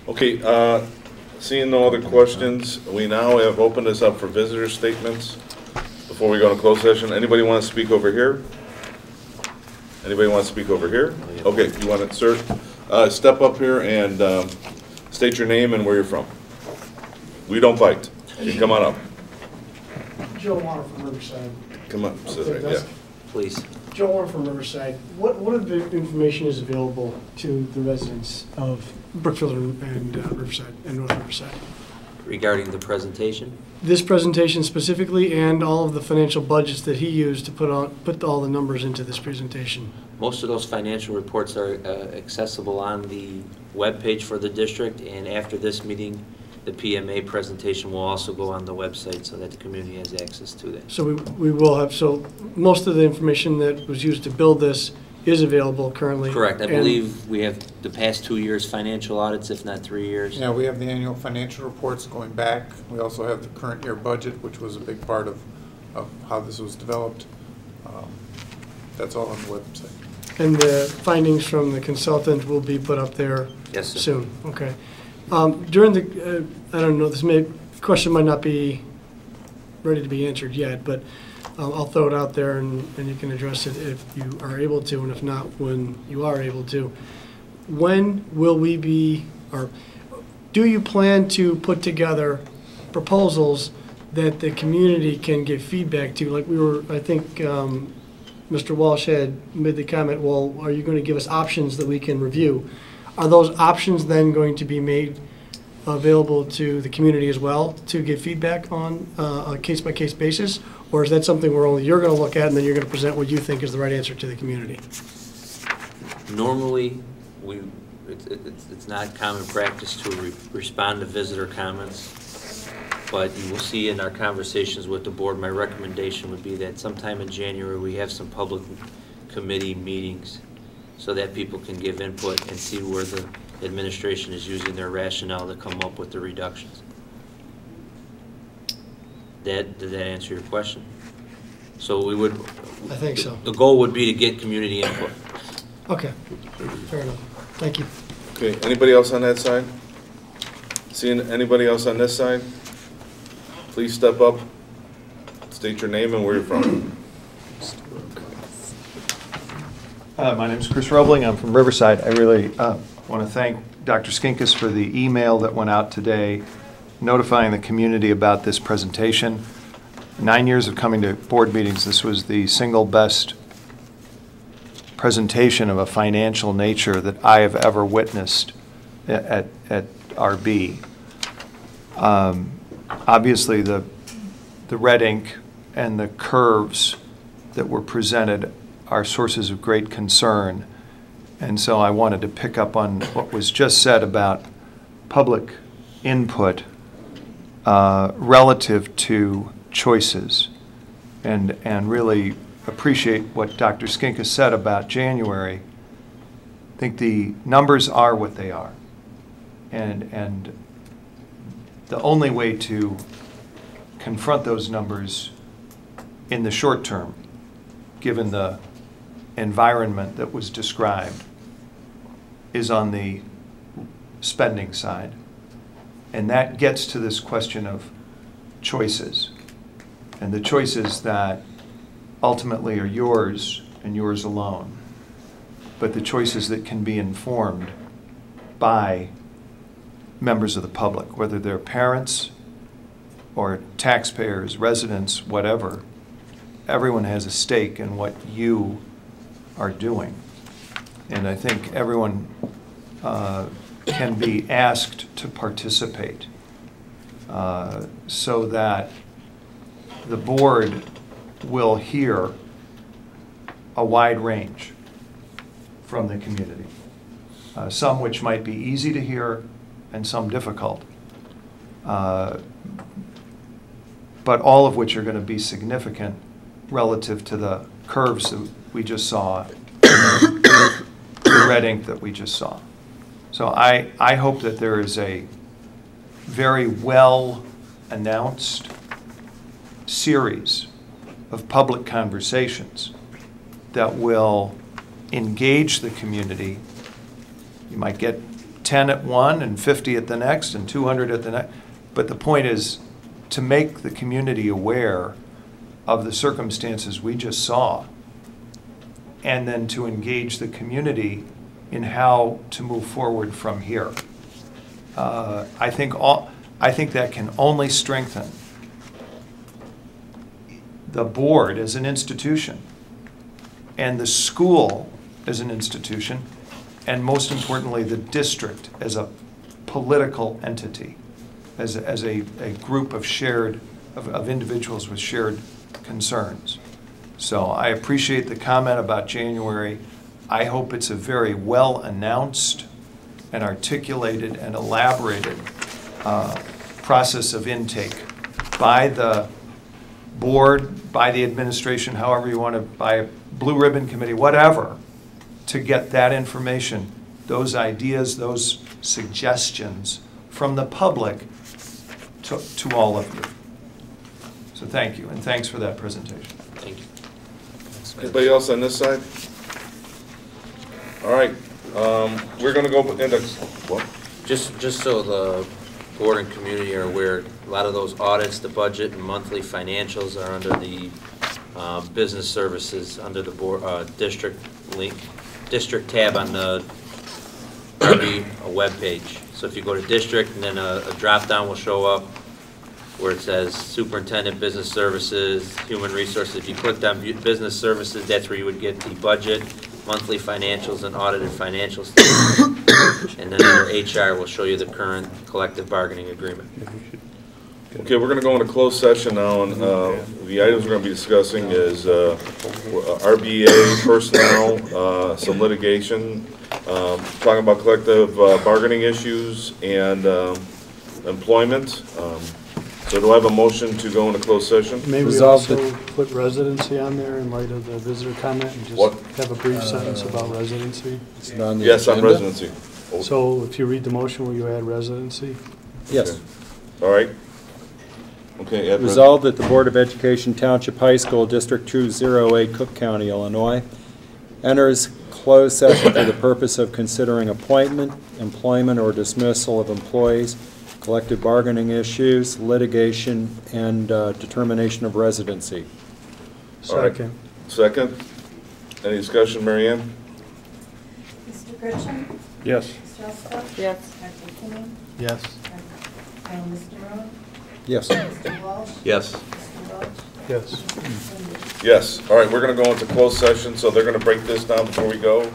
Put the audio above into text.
Okay, seeing no other questions, we now have opened this up for visitor statements. Before we go into closed session, anybody want to speak over here? Anybody want to speak over here? Okay, you want to, sir? Step up here and state your name and where you're from. We don't bite. You come on up. Joe Warner from Riverside. Come on, sit there, yeah. Please. Joe Warner from Riverside. What of the information is available to the residents of Brookfield and Riverside and North Riverside? Regarding the presentation? This presentation specifically, and all of the financial budgets that he used to put all the numbers into this presentation. Most of those financial reports are accessible on the webpage for the district, and after this meeting, the PMA presentation will also go on the website so that the community has access to that. So we will have, so most of the information that was used to build this is available currently. Correct. I believe we have the past 2 years financial audits, if not 3 years. Yeah, we have the annual financial reports going back. We also have the current year budget, which was a big part of how this was developed. That's all on the website. And the findings from the consultant will be put up there soon. Okay. During the, I don't know, question might not be ready to be answered yet, but I'll throw it out there and you can address it if you are able to, and if not, when you are able to. When will we be, or do you plan to put together proposals that the community can give feedback to? Like I think Mr. Walsh had made the comment, well, are you going to give us options that we can review? Are those options then going to be made available to the community as well to give feedback on a case-by-case basis? Or is that something where only you're going to look at and then you're going to present what you think is the right answer to the community? Normally, it's not common practice to respond to visitor comments, but you will see in our conversations with the board, my recommendation would be that sometime in January we have some public committee meetings so that people can give input and see where the administration is using their rationale to come up with the reductions. Did that answer your question? So we would... I think so. The goal would be to get community input. Okay, fair enough. Thank you. Okay, anybody else on that side? Seeing anybody else on this side? Please step up, state your name and where you're from. My name is Chris Roebling. I'm from Riverside. I really want to thank Dr. Skinkis for the email that went out today notifying the community about this presentation. 9 years of coming to board meetings, this was the single best presentation of a financial nature that I have ever witnessed at RB. Obviously, the red ink and the curves that were presented are sources of great concern. And so I wanted to pick up on what was just said about public input relative to choices, and really appreciate what Dr. Skinkis said about January. I think the numbers are what they are. And the only way to confront those numbers in the short term, given the environment that was described, is on the spending side. And that gets to this question of choices. And the choices that ultimately are yours and yours alone, but the choices that can be informed by members of the public, whether they're parents or taxpayers, residents, whatever. Everyone has a stake in what you are doing. And I think everyone can be asked to participate so that the board will hear a wide range from the community. Some which might be easy to hear and some difficult, but all of which are going to be significant relative to the curves that we just saw, the red ink that we just saw. So I hope that there is a very well announced series of public conversations that will engage the community. You might get 10 at one and 50 at the next and 200 at the next. But the point is to make the community aware of the circumstances we just saw, and then to engage the community in how to move forward from here. I think that can only strengthen the board as an institution, and the school as an institution, and most importantly, the district as a political entity, as a group of of individuals with shared concerns. So I appreciate the comment about January. I hope it's a very well-announced and articulated and elaborated process of intake by the board, by the administration, however you want to, by a blue ribbon committee, whatever, to get that information, those ideas, those suggestions from the public to all of you. So thank you, and thanks for that presentation. Thank you. Anybody else on this side? All right, we're gonna go into, what? Just so the board and community are aware, a lot of those audits, the budget and monthly financials are under the business services, under the board, district tab on the RB webpage. So if you go to district, and then a drop-down will show up where it says superintendent, business services, human resources. If you clicked on business services, that's where you would get the budget, monthly financials, and audited financial statements. And then under HR will show you the current collective bargaining agreement. Okay, we're gonna go into closed session now, and the items we're gonna be discussing is RBA personnel, some litigation, talking about collective bargaining issues, and employment. So do I have a motion to go into closed session? Maybe we Resolve also put residency on there in light of the visitor comment and just What? have a brief sentence about residency. It's not on the Yes, on agenda? residency. So if you read the motion, will you add residency? Yes. All right. Okay, add Resolved that the Board of Education Township High School, District 208, Cook County, Illinois, enters closed session for the purpose of considering appointment, employment, or dismissal of employees, collective bargaining issues, litigation, and determination of residency. All right. Second. Second. Any discussion, Mary Ann? Mr. Grisham? Yes. Ms. Ruska? Yes. Dr. Kinney? Yes. And Mr. Rowe? Yes. Mr. Walsh? Yes. Mr. Roach? Yes. Yes. All right, we're gonna go into closed session, so they're gonna break this down before we go.